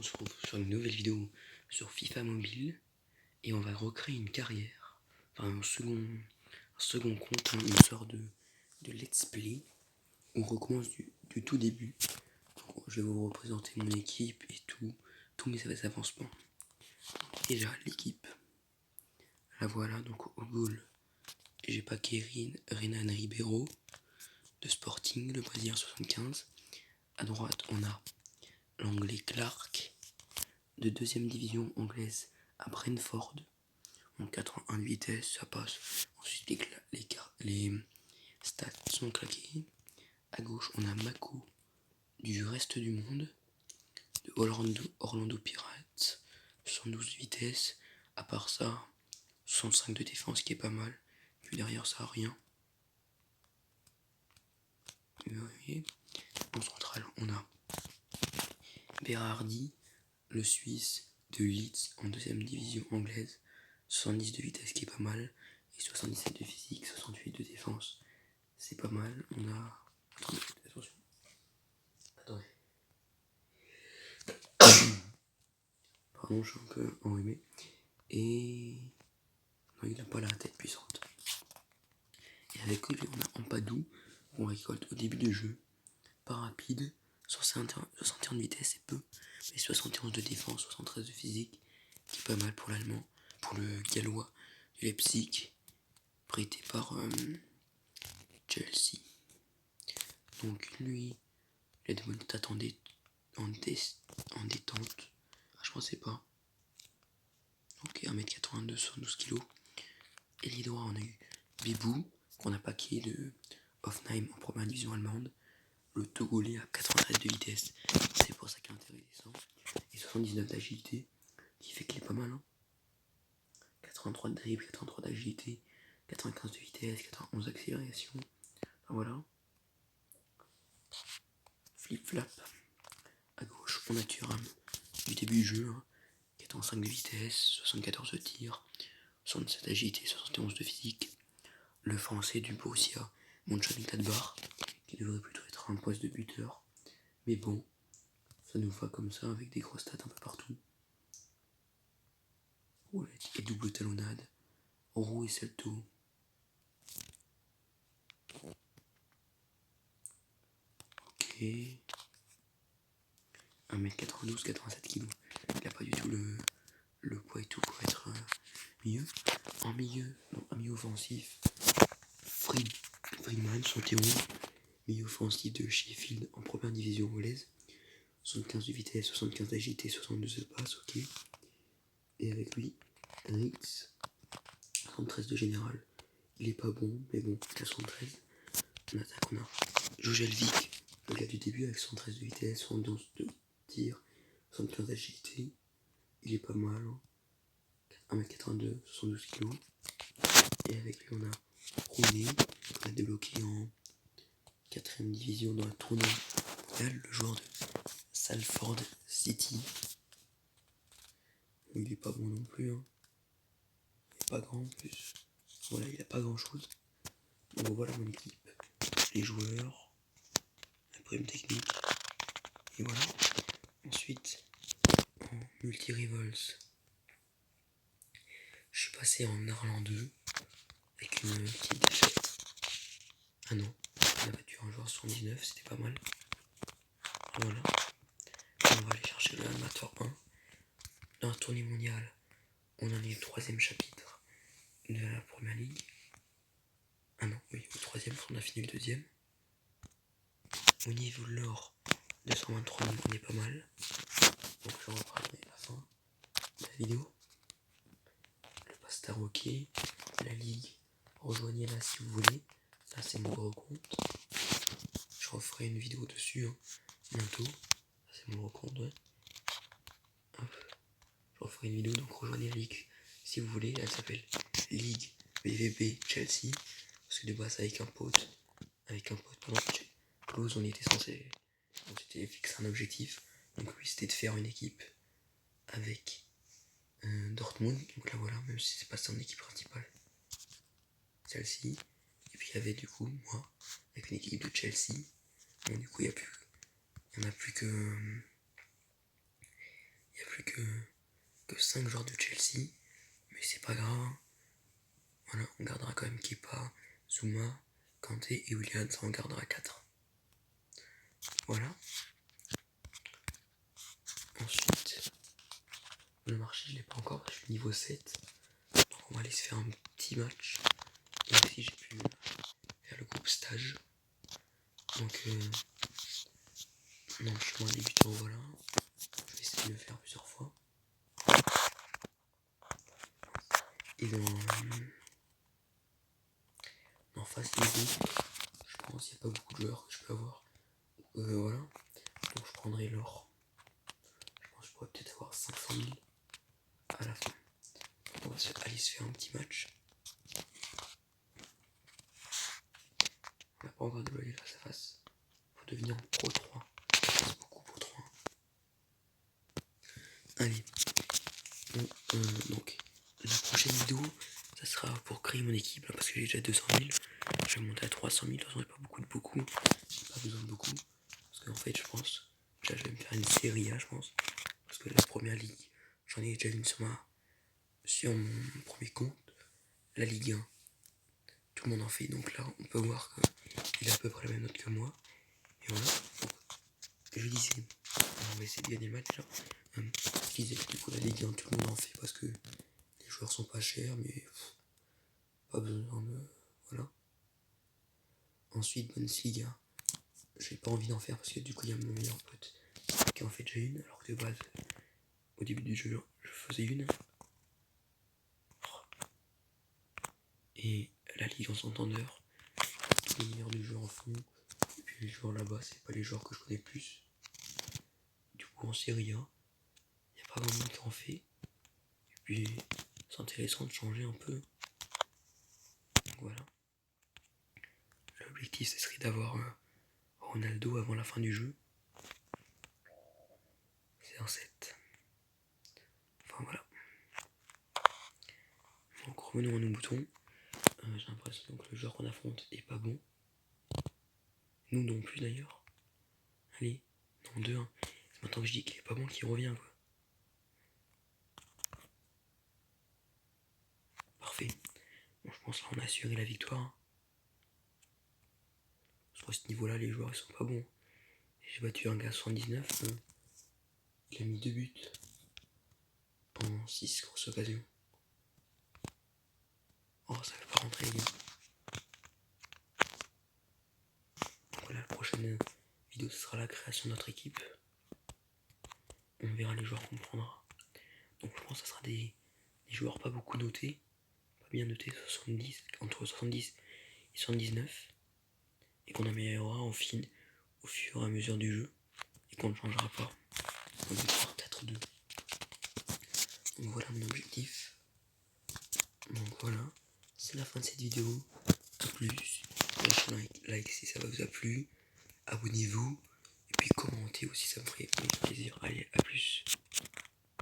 se retrouve sur une nouvelle vidéo sur FIFA Mobile et on va recréer une carrière, enfin un second compte, une sorte de let's play où on recommence du tout début. Donc, je vais vous représenter mon équipe et tous mes avancements. Déjà l'équipe, la voilà. Donc au goal, j'ai pas Renan Ribeiro de Sporting, le Brésilien 75. À droite on a l'anglais Clark de 2ème division anglaise à Brentford. En 81 de vitesse, ça passe. Ensuite les stats sont claqués. À gauche on a Mako du reste du monde, de Orlando Pirates, 72 de vitesse. À part ça, 65 de défense qui est pas mal. Puis derrière ça, rien. En centrale, on a Berardi, le Suisse de Leeds en 2ème division anglaise, 70 de vitesse qui est pas mal, et 77 de physique, 68 de défense. C'est pas mal. On a... Attendez, attention. Attendez. Pardon, je suis un peu enrhumé. Et... Non, il n'a pas la tête puissante. Et avec lui, on a Ampadou, qu'on récolte au début du jeu. Pas rapide, 61 de vitesse, c'est peu. Mais 71 de défense, 73 de physique, qui est pas mal pour l'allemand. Pour le gallois de Leipzig, prêté par Chelsea. Donc lui, il a des bonnes stats en détente. Je pensais pas. Ok, 1m82, 72 kg. Et les droits, on a eu Bibou, qu'on a paqué de Hoffenheim en première division allemande. Le Togolais à 93 de vitesse, c'est pour ça qu'il est intéressant. Et 79 d'agilité, qui fait qu'il est pas mal. 83 de dribble, 83 d'agilité, 95 de vitesse, 91 d'accélération. Enfin, voilà. Flip-flap. À gauche, on a Thuram du début du jeu. 85 de vitesse, 74 de tir, 67 d'agilité, 71 de physique. Le français du Borussia Mönchengladbach, qui devrait plutôt être un poste de buteur. Mais bon, ça nous va comme ça, avec des grosses stats un peu partout. Roulette et double talonnade. Roux et salto. Ok. 1m92, 87 kg. Il a pas du tout le poids et tout pour être milieu. En milieu, non, un milieu offensif. Friedman, 71. Milieu offensif de Sheffield en première division anglaise. 75 de vitesse, 75 d'agilité, 62 de passe, ok. Et avec lui, Ritz, 73 de général. Il est pas bon, mais bon, 73. En attaque, on a Jojelvik, le gars du début avec 113 de vitesse, 72 de tir, 75 d'agilité. Il est pas mal, 1m82, 72 kg. Et avec lui, on a Rooney, qu'on a débloqué en 4ème division dans le tournoi. Le joueur de Salford City. Il est pas bon non plus. Il est pas grand en plus. Voilà, il a pas grand chose. Donc voilà mon équipe. Les joueurs. La prime technique. Et voilà. Ensuite, en multi-rivals, je suis passé en Arland 2 avec une petite défaite. Ah non, on a battu un joueur 79, c'était pas mal. Voilà. Et on va aller chercher le amateur 1. Dans un tournée mondial, on en est au 3ème chapitre de la première ligue. Ah non, oui, au 3ème, on a fini le 2ème. Au niveau de l'or, 223 000, on est pas mal. Donc je reprendrai à la fin de la vidéo. Le Pastar ok, la ligue, rejoignez-la si vous voulez. Là c'est mon gros compte. Je referai une vidéo dessus bientôt. Ça c'est mon gros compte, ouais. Hop. Je referai une vidéo, donc rejoignez la ligue si vous voulez. Elle s'appelle Ligue BVB Chelsea. Parce que de base avec un pote pendant close, on s'était fixé un objectif. Donc lui c'était de faire une équipe avec Dortmund. Donc là voilà, même si c'est pas son équipe principale. Chelsea. Et puis il y avait du coup moi avec une équipe de Chelsea. Bon du coup il n'y en a plus que que 5 joueurs de Chelsea, mais c'est pas grave. Hein. Voilà, on gardera quand même Kepa, Zuma, Kanté et Willian, ça on gardera 4. Voilà. Ensuite, le marché je l'ai pas encore, je suis niveau 7. Donc on va aller se faire un petit match. Et aussi j'ai pu faire le groupe stage. Donc non, je suis un débutant, voilà. Je vais essayer de le faire plusieurs fois. Et dans Fast League, je pense qu'il n'y a pas beaucoup de joueurs que je peux avoir. Voilà. Donc je prendrai l'or. Je pense que je pourrais peut-être avoir 500 000 à la fin. On va aller se faire un petit match. On n'a pas encore débloqué face à face. Faut devenir Pro 3. C'est beaucoup Pro 3. Allez. Bon, donc, la prochaine vidéo, ça sera pour créer mon équipe. Là, parce que j'ai déjà 200 000. Je vais monter à 300 000. De toute façon, j'ai pas beaucoup. J'ai pas besoin de beaucoup. Parce qu'en fait, je pense. Déjà, je vais me faire une série A, je pense. Parce que la première ligue, j'en ai déjà une sur mon premier compte. La Ligue 1, tout le monde en fait. Donc là, on peut voir qu'il a à peu près la même note que moi. Et voilà. Donc, je disais, on va essayer de gagner le match là. Je disais que du coup, la Ligue 1, tout le monde en fait parce que les joueurs sont pas chers, mais pas besoin de. Voilà. Ensuite, Bundesliga, j'ai pas envie d'en faire parce que du coup, il y a mon meilleur pote qui en fait déjà une, alors que de base, au début du jeu, je faisais une. Et la Ligue en Santander, tous les meilleurs du jeu en font. Et puis les joueurs là-bas, c'est pas les joueurs que je connais le plus. Du coup, en Serie A, il n'y a pas grand monde qui en fait. Et puis, c'est intéressant de changer un peu. Donc voilà. L'objectif, ce serait d'avoir Ronaldo avant la fin du jeu. C'est un 7. Enfin voilà. Donc revenons à nos boutons. J'ai l'impression que le joueur qu'on affronte est pas bon. Nous non plus d'ailleurs. Allez, non 2-1. C'est maintenant que je dis qu'il est pas bon qu'il revient quoi. Parfait. Bon, je pense là on a assuré la victoire. Sur ce niveau là les joueurs ils sont pas bons. J'ai battu un gars 79. Il a mis 2 buts en 6 grosses occasions. Oh ça fait pas rentrer les gars. Voilà, la prochaine vidéo ce sera la création de notre équipe. On verra les joueurs qu'on prendra. Donc je pense que ça sera des joueurs pas beaucoup notés. Pas bien notés, 70, entre 70 et 79. Et qu'on améliorera au fur et à mesure du jeu. Et qu'on ne changera pas. On va peut-être 2. Donc voilà mon objectif. Donc voilà, c'est la fin de cette vidéo. A plus. Lâchez un like si ça vous a plu. Abonnez-vous. Et puis commentez aussi, ça me ferait plaisir. Allez, à plus.